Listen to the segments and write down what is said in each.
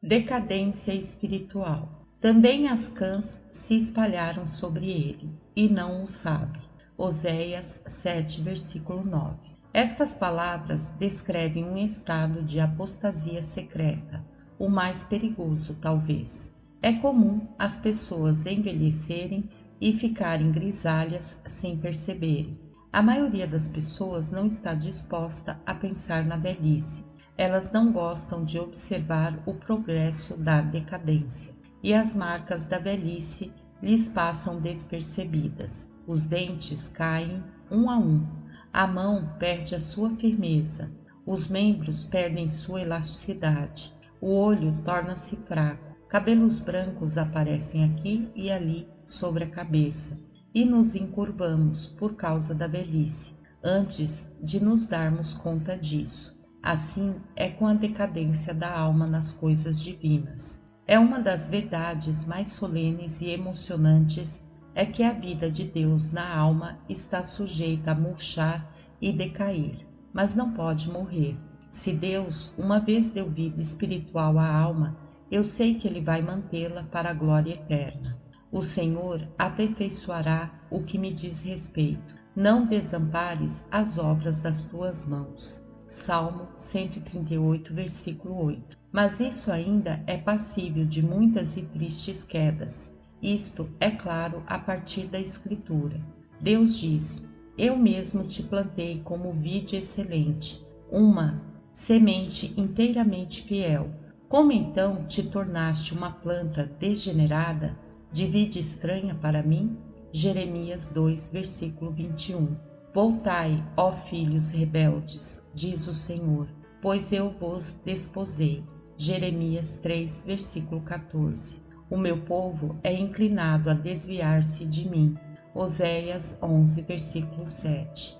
Decadência espiritual. Também as cãs se espalharam sobre ele, e não o sabe. Oséias 7, versículo 9. Estas palavras descrevem um estado de apostasia secreta, o mais perigoso, talvez. É comum as pessoas envelhecerem e ficarem grisalhas sem perceberem. A maioria das pessoas não está disposta a pensar na velhice. Elas não gostam de observar o progresso da decadência, e as marcas da velhice lhes passam despercebidas. Os dentes caem um a um, a mão perde a sua firmeza, os membros perdem sua elasticidade, o olho torna-se fraco, cabelos brancos aparecem aqui e ali sobre a cabeça, e nos encurvamos por causa da velhice, antes de nos darmos conta disso. Assim é com a decadência da alma nas coisas divinas. É uma das verdades mais solenes e emocionantes é que a vida de Deus na alma está sujeita a murchar e decair, mas não pode morrer. Se Deus uma vez deu vida espiritual à alma, eu sei que Ele vai mantê-la para a glória eterna. O Senhor aperfeiçoará o que me diz respeito. Não desampares as obras das tuas mãos. Salmo 138, versículo 8. Mas isso ainda é passível de muitas e tristes quedas. Isto é claro a partir da Escritura. Deus diz: eu mesmo te plantei como vide excelente, uma semente inteiramente fiel. Como então te tornaste uma planta degenerada, de vide estranha para mim? Jeremias 2, versículo 21. Voltai, ó filhos rebeldes, diz o Senhor, pois eu vos desposei. Jeremias 3, versículo 14. O meu povo é inclinado a desviar-se de mim. Oséias 11, versículo 7.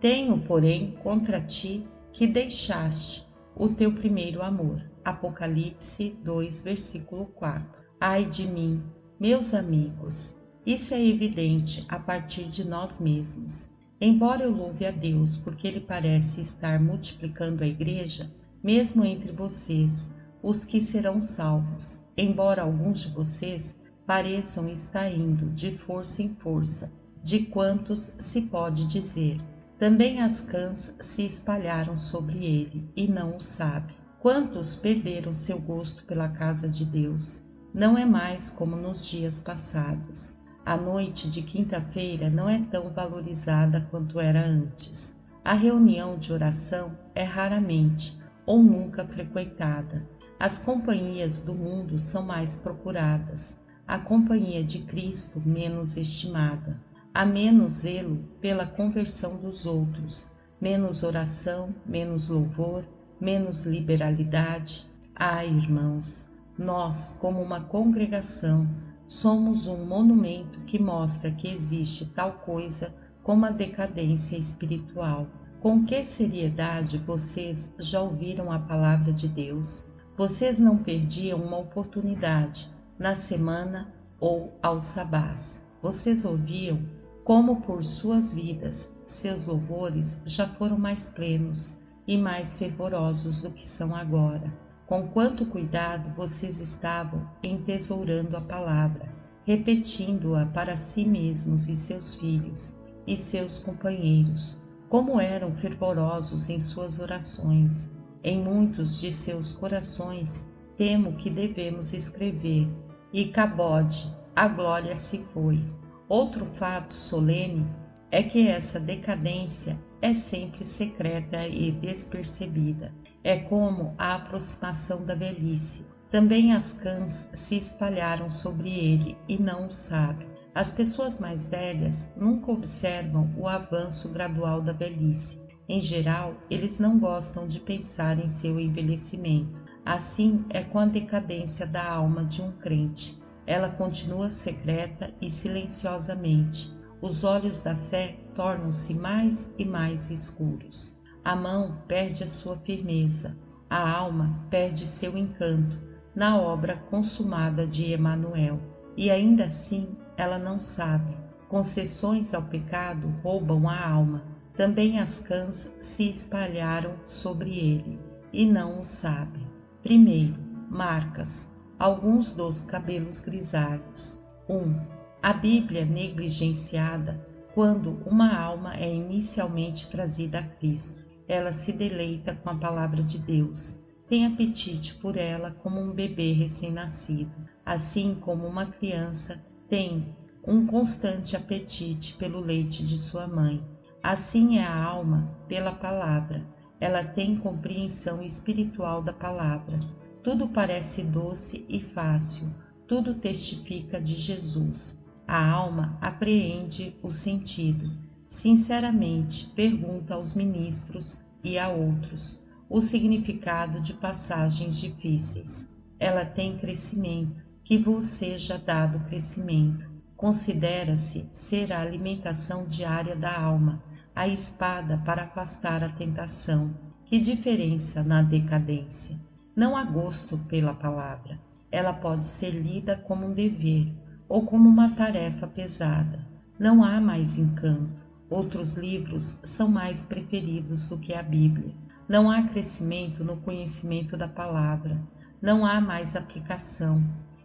Tenho, porém, contra ti que deixaste o teu primeiro amor. Apocalipse 2, versículo 4. Ai de mim, meus amigos, isso é evidente a partir de nós mesmos. Embora eu louve a Deus porque Ele parece estar multiplicando a igreja, mesmo entre vocês, os que serão salvos, embora alguns de vocês pareçam estar indo de força em força, de quantos se pode dizer. Também as cãs se espalharam sobre ele, e não o sabe. Quantos perderam seu gosto pela casa de Deus? Não é mais como nos dias passados. A noite de quinta-feira não é tão valorizada quanto era antes. A reunião de oração é raramente ou nunca frequentada. As companhias do mundo são mais procuradas. A companhia de Cristo menos estimada. Há menos zelo pela conversão dos outros, menos oração, menos louvor, menos liberalidade. Ah, irmãos, nós, como uma congregação, somos um monumento que mostra que existe tal coisa como a decadência espiritual. Com que seriedade vocês já ouviram a palavra de Deus? Vocês não perdiam uma oportunidade na semana ou aos sabás. Vocês ouviam como por suas vidas seus louvores já foram mais plenos e mais fervorosos do que são agora. Com quanto cuidado vocês estavam entesourando a palavra, repetindo-a para si mesmos e seus filhos e seus companheiros, como eram fervorosos em suas orações. Em muitos de seus corações temo que devemos escrever, e Cabode, a glória se foi. Outro fato solene é que essa decadência é sempre secreta e despercebida. É como a aproximação da velhice. Também as cãs se espalharam sobre ele e não o sabe. As pessoas mais velhas nunca observam o avanço gradual da velhice. Em geral, eles não gostam de pensar em seu envelhecimento. Assim é com a decadência da alma de um crente. Ela continua secreta e silenciosamente. Os olhos da fé tornam-se mais e mais escuros. A mão perde a sua firmeza. A alma perde seu encanto na obra consumada de Emanuel. E ainda assim ela não sabe. Concessões ao pecado roubam a alma. Também as cãs se espalharam sobre ele, e não o sabe. Primeiro, Marcas. Alguns dos cabelos grisalhos. 1. A Bíblia negligenciada. Quando uma alma é inicialmente trazida a Cristo, ela se deleita com a palavra de Deus, tem apetite por ela como um bebê recém-nascido, assim como uma criança tem um constante apetite pelo leite de sua mãe. Assim é a alma pela palavra, ela tem compreensão espiritual da palavra. Tudo parece doce e fácil, tudo testifica de Jesus. A alma apreende o sentido. Sinceramente, pergunta aos ministros e a outros o significado de passagens difíceis. Ela tem crescimento, que vos seja dado crescimento. Considera-se ser a alimentação diária da alma, a espada para afastar a tentação. Que diferença na decadência! Não há gosto pela palavra. Ela pode ser lida como um dever ou como uma tarefa pesada. Não há mais encanto. Outros livros são mais preferidos do que a Bíblia. Não há crescimento no conhecimento da palavra. Não há mais aplicação.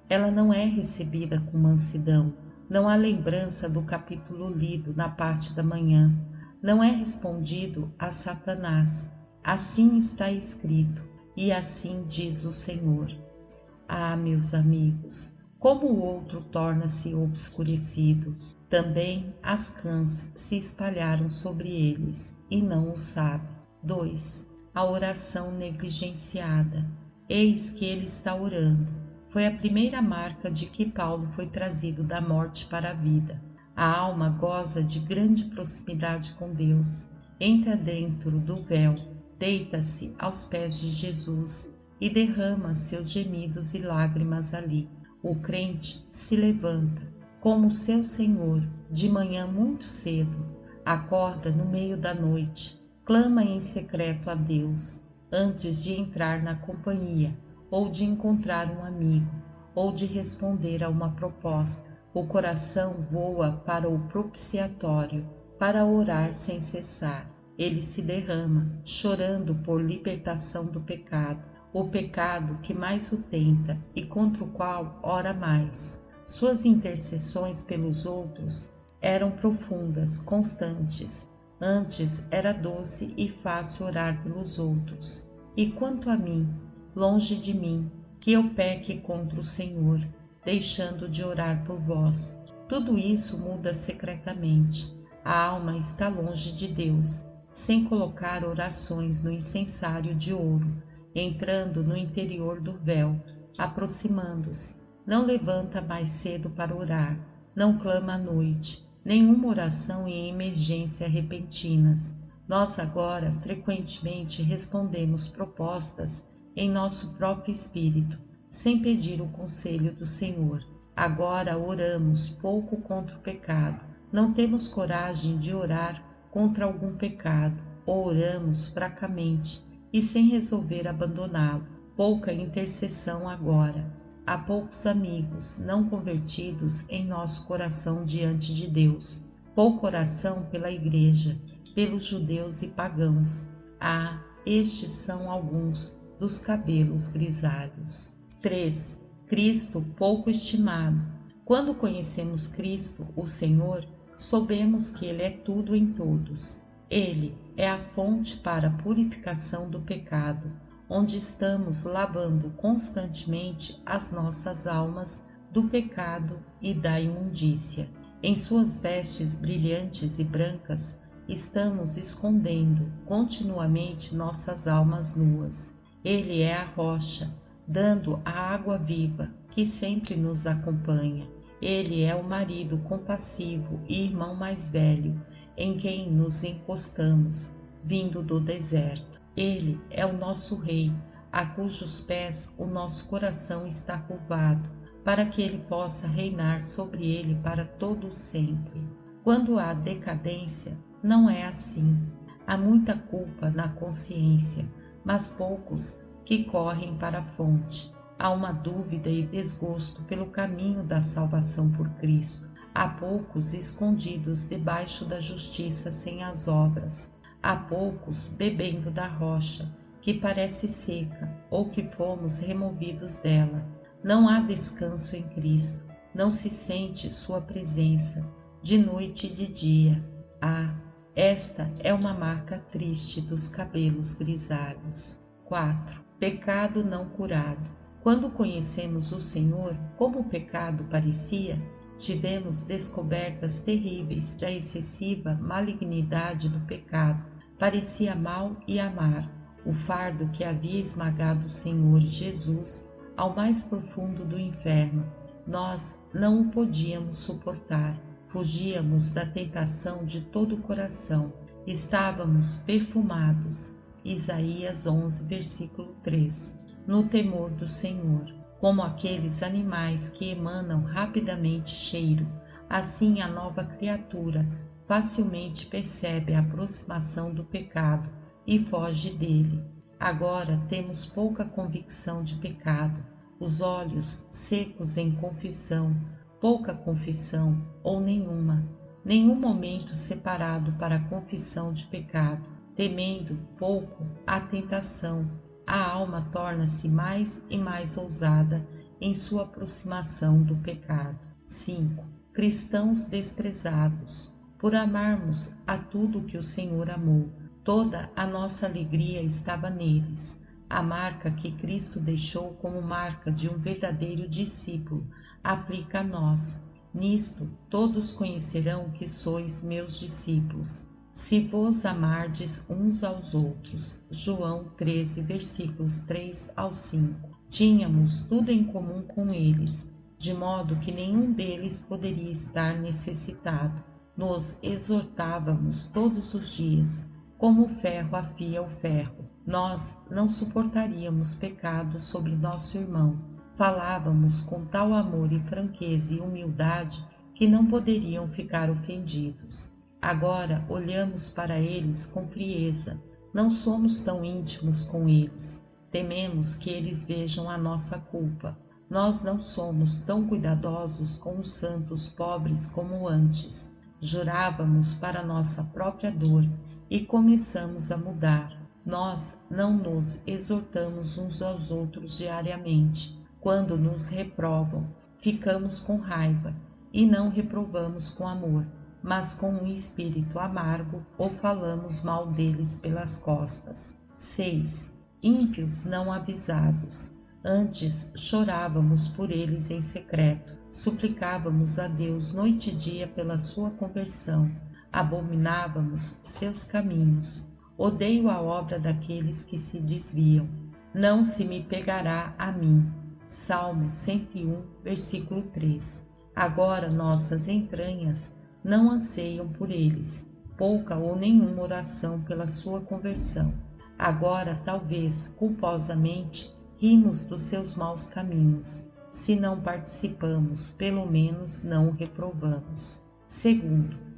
Ela não é recebida com mansidão. Não há lembrança do capítulo lido na parte da manhã. Não é respondido a Satanás. Assim está escrito, e assim diz o Senhor. Ah, meus amigos, como o outro torna-se obscurecido. Também as cãs se espalharam sobre eles, e não o sabe. 2. A oração negligenciada. Eis que ele está orando. Foi a primeira marca de que Paulo foi trazido da morte para a vida. A alma goza de grande proximidade com Deus. Entra dentro do véu, deita-se aos pés de Jesus e derrama seus gemidos e lágrimas ali. O crente se levanta, como seu Senhor, de manhã muito cedo, acorda no meio da noite, clama em secreto a Deus, antes de entrar na companhia, ou de encontrar um amigo, ou de responder a uma proposta. O coração voa para o propiciatório, para orar sem cessar. Ele se derrama, chorando por libertação do pecado, o pecado que mais o tenta e contra o qual ora mais. Suas intercessões pelos outros eram profundas, constantes. Antes era doce e fácil orar pelos outros. E quanto a mim, longe de mim, que eu peque contra o Senhor, deixando de orar por vós. Tudo isso muda secretamente. A alma está longe de Deus, sem colocar orações no incensário de ouro, entrando no interior do véu, aproximando-se. Não levanta mais cedo para orar, não clama à noite, nenhuma oração em emergência repentinas. Nós agora frequentemente respondemos propostas em nosso próprio espírito, sem pedir o conselho do Senhor. Agora oramos pouco contra o pecado. Não temos coragem de orar contra algum pecado, ou oramos fracamente e sem resolver abandoná-lo. Pouca intercessão agora. Há poucos amigos não convertidos em nosso coração diante de Deus. Pouca oração pela igreja, pelos judeus e pagãos. Ah, estes são alguns dos cabelos grisalhos. 3. Cristo pouco estimado. Quando conhecemos Cristo, o Senhor, soubemos que Ele é tudo em todos. Ele é a fonte para a purificação do pecado, onde estamos lavando constantemente as nossas almas do pecado e da imundícia. Em suas vestes brilhantes e brancas, estamos escondendo continuamente nossas almas nuas. Ele é a rocha, dando a água viva que sempre nos acompanha. Ele é o marido compassivo e irmão mais velho, em quem nos encostamos, vindo do deserto. Ele é o nosso rei, a cujos pés o nosso coração está curvado, para que ele possa reinar sobre ele para todo sempre. Quando há decadência, não é assim. Há muita culpa na consciência, mas poucos que correm para a fonte. Há uma dúvida e desgosto pelo caminho da salvação por Cristo. Há poucos escondidos debaixo da justiça sem as obras. Há poucos bebendo da rocha, que parece seca, ou que fomos removidos dela. Não há descanso em Cristo, não se sente sua presença, de noite e de dia. Ah, esta é uma marca triste dos cabelos grisalhos. 4. Pecado não curado. Quando conhecemos o Senhor, como o pecado parecia, tivemos descobertas terríveis da excessiva malignidade do pecado. Parecia mal e amargo. O fardo que havia esmagado o Senhor Jesus ao mais profundo do inferno. Nós não o podíamos suportar. Fugíamos da tentação de todo o coração. Estávamos perfumados. Isaías 11, versículo 3. No temor do Senhor. Como aqueles animais que emanam rapidamente cheiro, assim a nova criatura facilmente percebe a aproximação do pecado e foge dele. Agora temos pouca convicção de pecado, os olhos secos em confissão, pouca confissão ou nenhuma, nenhum momento separado para a confissão de pecado, temendo pouco a tentação. A alma torna-se mais e mais ousada em sua aproximação do pecado. 5. Cristãos desprezados. Por amarmos a tudo que o Senhor amou, toda a nossa alegria estava neles. A marca que Cristo deixou como marca de um verdadeiro discípulo aplica a nós. Nisto todos conhecerão que sois meus discípulos, se vos amardes uns aos outros. João 13, versículos 3 ao 5. Tínhamos tudo em comum com eles, de modo que nenhum deles poderia estar necessitado. Nos exortávamos todos os dias, como o ferro afia o ferro. Nós não suportaríamos pecado sobre nosso irmão. Falávamos com tal amor e franqueza e humildade que não poderiam ficar ofendidos. Agora olhamos para eles com frieza, não somos tão íntimos com eles, tememos que eles vejam a nossa culpa. Nós não somos tão cuidadosos com os santos pobres como antes. Jurávamos para nossa própria dor e começamos a mudar. Nós não nos exortamos uns aos outros diariamente. Quando nos reprovam, ficamos com raiva e não reprovamos com amor, mas com um espírito amargo ou falamos mal deles pelas costas. 6. Ímpios não avisados. Antes chorávamos por eles em secreto, suplicávamos a Deus noite e dia pela sua conversão, abominávamos seus caminhos. Odeio a obra daqueles que se desviam. Não se me pegará a mim. Salmo 101, versículo 3. Agora nossas entranhas não anseiam por eles, pouca ou nenhuma oração pela sua conversão. Agora, talvez, culposamente, rimos dos seus maus caminhos. Se não participamos, pelo menos não o reprovamos. 2.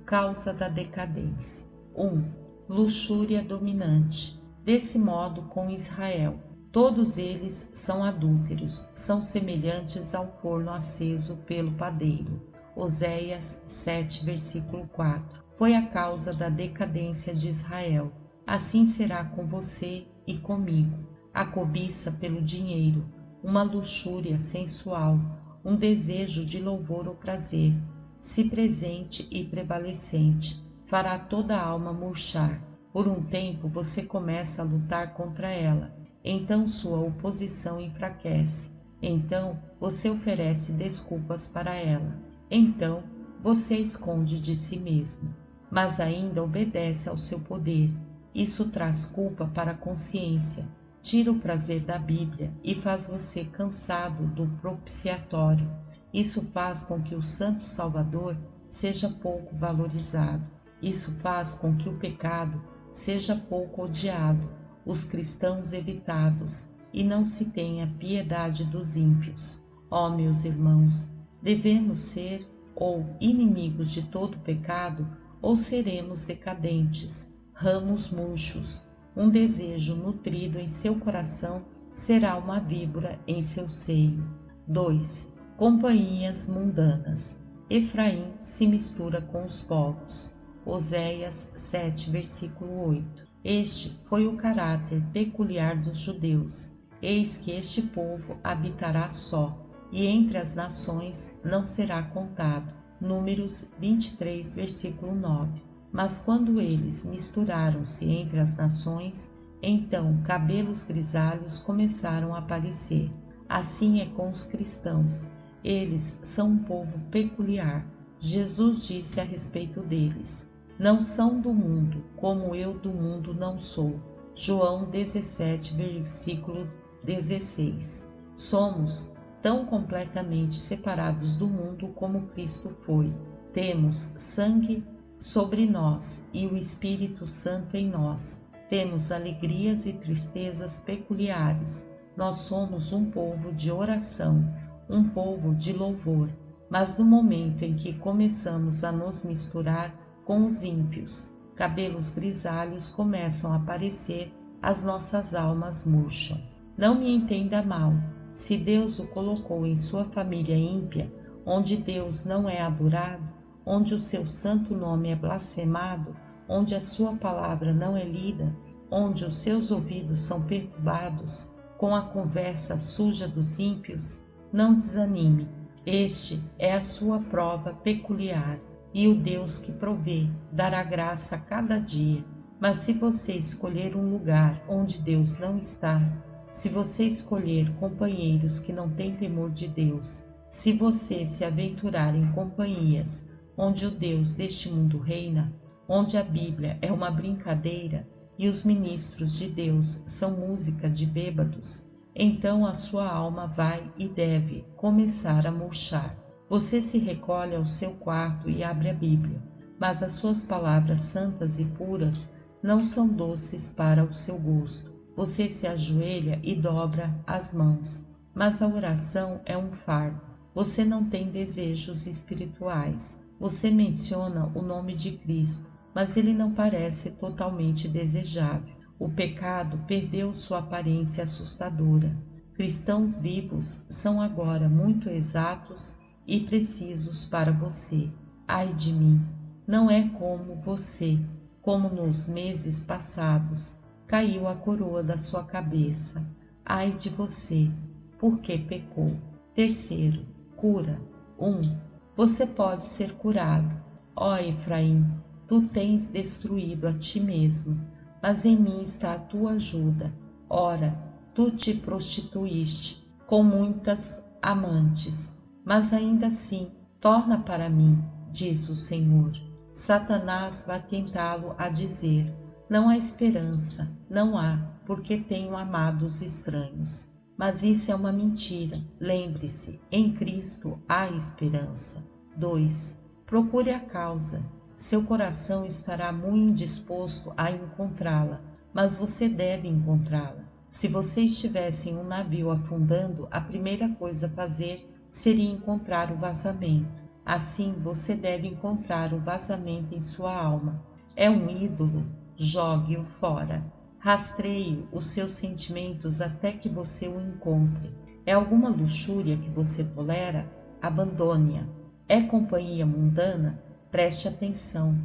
Causa da decadência. 1. Luxúria dominante. Desse modo com Israel. Todos eles são adúlteros, são semelhantes ao forno aceso pelo padeiro. Oséias 7, versículo 4. Foi a causa da decadência de Israel. Assim será com você e comigo. A cobiça pelo dinheiro, uma luxúria sensual, um desejo de louvor ou prazer, se presente e prevalecente, fará toda a alma murchar. Por um tempo você começa a lutar contra ela, então sua oposição enfraquece, então você oferece desculpas para ela, então você esconde de si mesmo, mas ainda obedece ao seu poder. Isso traz culpa para a consciência, tira o prazer da Bíblia e faz você cansado do propiciatório. Isso faz com que o Santo Salvador seja pouco valorizado. Isso faz com que o pecado seja pouco odiado, os cristãos evitados, e não se tenha piedade dos ímpios. Ó, meus irmãos, devemos ser ou inimigos de todo pecado, ou seremos decadentes, ramos murchos. Um desejo nutrido em seu coração será uma víbora em seu seio. 2. Companhias mundanas. Efraim se mistura com os povos. Oséias 7, versículo 8. Este foi o caráter peculiar dos judeus. Eis que este povo habitará só, e entre as nações não será contado. Números 23, versículo 9. Mas quando eles misturaram-se entre as nações, então cabelos grisalhos começaram a aparecer. Assim é com os cristãos. Eles são um povo peculiar. Jesus disse a respeito deles: não são do mundo, como eu do mundo não sou. João 17, versículo 16. Somos tão completamente separados do mundo como Cristo foi. Temos sangue sobre nós e o Espírito Santo em nós. Temos alegrias e tristezas peculiares. Nós somos um povo de oração, um povo de louvor. Mas no momento em que começamos a nos misturar com os ímpios, cabelos grisalhos começam a aparecer, as nossas almas murcham. Não me entenda mal. Se Deus o colocou em sua família ímpia, onde Deus não é adorado, onde o seu santo nome é blasfemado, onde a sua palavra não é lida, onde os seus ouvidos são perturbados com a conversa suja dos ímpios, não desanime. Este é a sua prova peculiar, e o Deus que provê dará graça a cada dia. Mas se você escolher um lugar onde Deus não está, se você escolher companheiros que não têm temor de Deus, se você se aventurar em companhias onde o Deus deste mundo reina, onde a Bíblia é uma brincadeira e os ministros de Deus são música de bêbados, então a sua alma vai e deve começar a murchar. Você se recolhe ao seu quarto e abre a Bíblia, mas as suas palavras santas e puras não são doces para o seu gosto. Você se ajoelha e dobra as mãos, mas a oração é um fardo. Você não tem desejos espirituais. Você menciona o nome de Cristo, mas ele não parece totalmente desejável. O pecado perdeu sua aparência assustadora. Cristãos vivos são agora muito exatos e precisos para você. Ai de mim! Não é como você, como nos meses passados, caiu a coroa da sua cabeça. Ai de você, porque pecou. Terceiro, cura. 1. Você pode ser curado. Ó Efraim, tu tens destruído a ti mesmo, mas em mim está a tua ajuda. Ora, tu te prostituíste com muitas amantes, mas ainda assim torna para mim, diz o Senhor. Satanás vai tentá-lo a dizer: não há esperança, não há, porque tenho amado os estranhos. Mas isso é uma mentira. Lembre-se, em Cristo há esperança. 2. Procure a causa. Seu coração estará muito indisposto a encontrá-la, mas você deve encontrá-la. Se você estivesse em um navio afundando, a primeira coisa a fazer seria encontrar o vazamento. Assim, você deve encontrar o vazamento em sua alma. É um ídolo? Jogue-o fora. Rastreie os seus sentimentos até que você o encontre. É alguma luxúria que você tolera? Abandone-a. É companhia mundana? Preste atenção.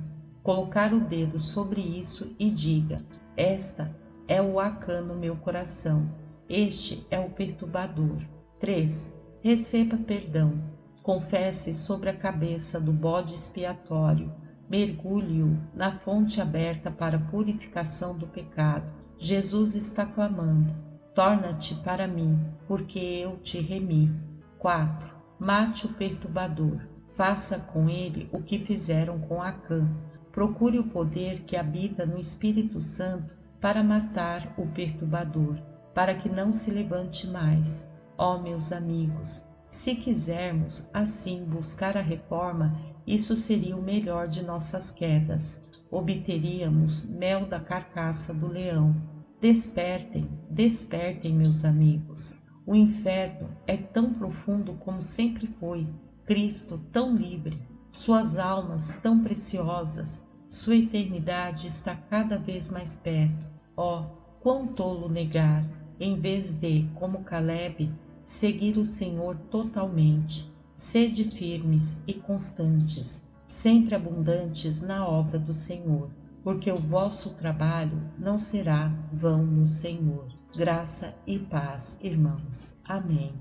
Colocar o dedo sobre isso e diga: esta é o Acã no meu coração. Este é o perturbador. 3. Receba perdão. Confesse sobre a cabeça do bode expiatório. Mergulhe-o na fonte aberta para a purificação do pecado. Jesus está clamando: torna-te para mim, porque eu te remi. 4. Mate o perturbador. Faça com ele o que fizeram com Acã. Procure o poder que habita no Espírito Santo para matar o perturbador, para que não se levante mais. Ó meus amigos, se quisermos assim buscar a reforma, isso seria o melhor de nossas quedas. Obteríamos mel da carcaça do leão. Despertem, despertem, meus amigos. O inferno é tão profundo como sempre foi. Cristo tão livre, suas almas tão preciosas, sua eternidade está cada vez mais perto. Oh, quão tolo negar, em vez de, como Caleb, seguir o Senhor totalmente. Sede firmes e constantes, sempre abundantes na obra do Senhor, porque o vosso trabalho não será vão no Senhor. Graça e paz, irmãos. Amém.